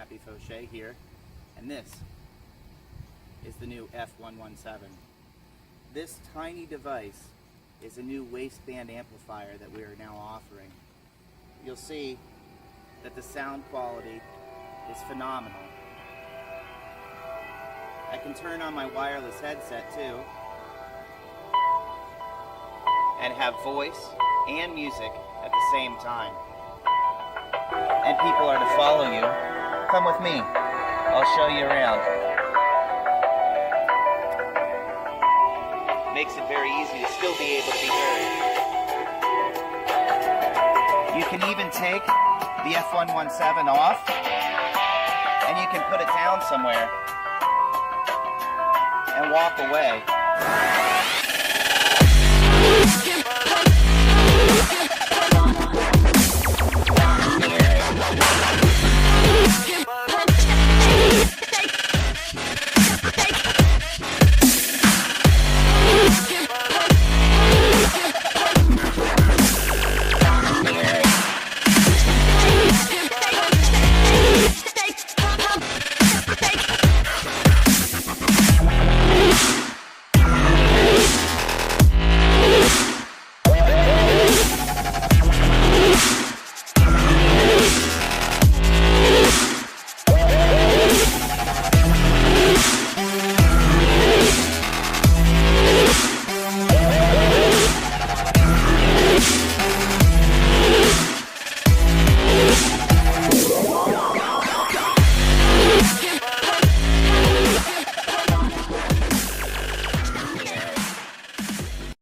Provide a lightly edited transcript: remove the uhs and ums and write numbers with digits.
Happy Fauché here, and this is the new F117. This tiny device is a new waistband amplifier that we are now offering. You'll see that the sound quality is phenomenal. I can turn on my wireless headset too and have voice and music at the same time. And people are to follow you. Come with me. I'll show you around. Makes it very easy to still be able to be heard. You can even take the F117 off and you can put it down somewhere and walk away.